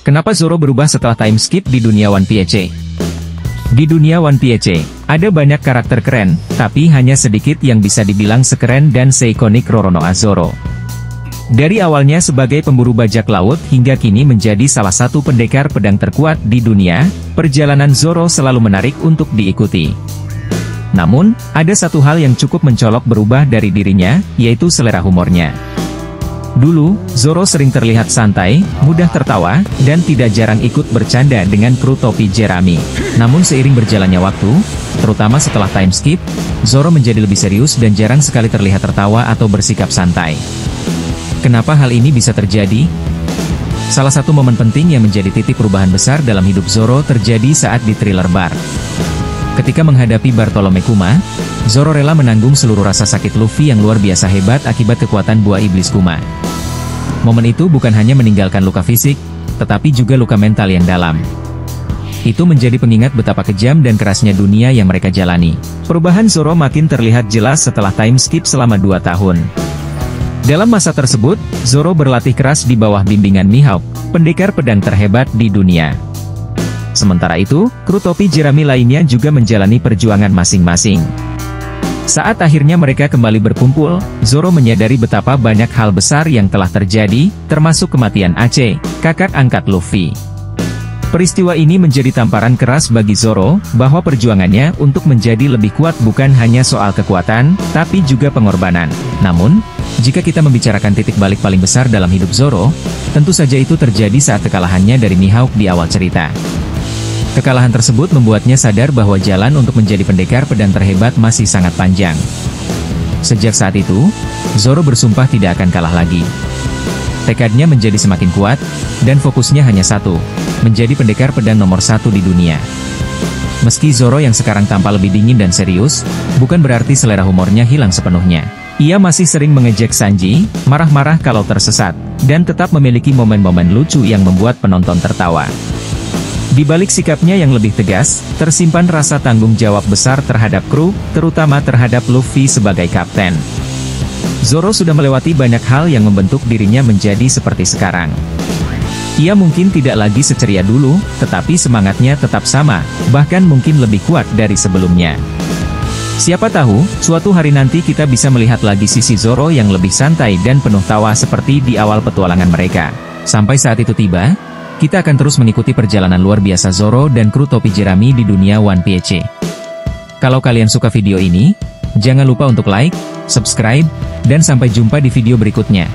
Kenapa Zoro berubah setelah time skip di dunia One Piece? Di dunia One Piece, ada banyak karakter keren, tapi hanya sedikit yang bisa dibilang sekeren dan seikonik Roronoa Zoro. Dari awalnya sebagai pemburu bajak laut hingga kini menjadi salah satu pendekar pedang terkuat di dunia, perjalanan Zoro selalu menarik untuk diikuti. Namun, ada satu hal yang cukup mencolok berubah dari dirinya, yaitu selera humornya. Dulu, Zoro sering terlihat santai, mudah tertawa, dan tidak jarang ikut bercanda dengan kru topi jerami. Namun seiring berjalannya waktu, terutama setelah time skip, Zoro menjadi lebih serius dan jarang sekali terlihat tertawa atau bersikap santai. Kenapa hal ini bisa terjadi? Salah satu momen penting yang menjadi titik perubahan besar dalam hidup Zoro terjadi saat di Thriller Bar. Ketika menghadapi Bartolome Kuma, Zoro rela menanggung seluruh rasa sakit Luffy yang luar biasa hebat akibat kekuatan buah iblis Kuma. Momen itu bukan hanya meninggalkan luka fisik, tetapi juga luka mental yang dalam. Itu menjadi pengingat betapa kejam dan kerasnya dunia yang mereka jalani. Perubahan Zoro makin terlihat jelas setelah time skip selama 2 tahun. Dalam masa tersebut, Zoro berlatih keras di bawah bimbingan Mihawk, pendekar pedang terhebat di dunia. Sementara itu, kru topi jerami lainnya juga menjalani perjuangan masing-masing. Saat akhirnya mereka kembali berkumpul, Zoro menyadari betapa banyak hal besar yang telah terjadi, termasuk kematian Ace, kakak angkat Luffy. Peristiwa ini menjadi tamparan keras bagi Zoro, bahwa perjuangannya untuk menjadi lebih kuat bukan hanya soal kekuatan, tapi juga pengorbanan. Namun, jika kita membicarakan titik balik paling besar dalam hidup Zoro, tentu saja itu terjadi saat kekalahannya dari Mihawk di awal cerita. Kekalahan tersebut membuatnya sadar bahwa jalan untuk menjadi pendekar pedang terhebat masih sangat panjang. Sejak saat itu, Zoro bersumpah tidak akan kalah lagi. Tekadnya menjadi semakin kuat, dan fokusnya hanya satu, menjadi pendekar pedang nomor 1 di dunia. Meski Zoro yang sekarang tampak lebih dingin dan serius, bukan berarti selera humornya hilang sepenuhnya. Ia masih sering mengejek Sanji, marah-marah kalau tersesat, dan tetap memiliki momen-momen lucu yang membuat penonton tertawa. Di balik sikapnya yang lebih tegas, tersimpan rasa tanggung jawab besar terhadap kru, terutama terhadap Luffy sebagai kapten. Zoro sudah melewati banyak hal yang membentuk dirinya menjadi seperti sekarang. Ia mungkin tidak lagi seceria dulu, tetapi semangatnya tetap sama, bahkan mungkin lebih kuat dari sebelumnya. Siapa tahu, suatu hari nanti kita bisa melihat lagi sisi Zoro yang lebih santai dan penuh tawa seperti di awal petualangan mereka. Sampai saat itu tiba, kita akan terus mengikuti perjalanan luar biasa Zoro dan kru topi jerami di dunia One Piece. Kalau kalian suka video ini, jangan lupa untuk like, subscribe, dan sampai jumpa di video berikutnya.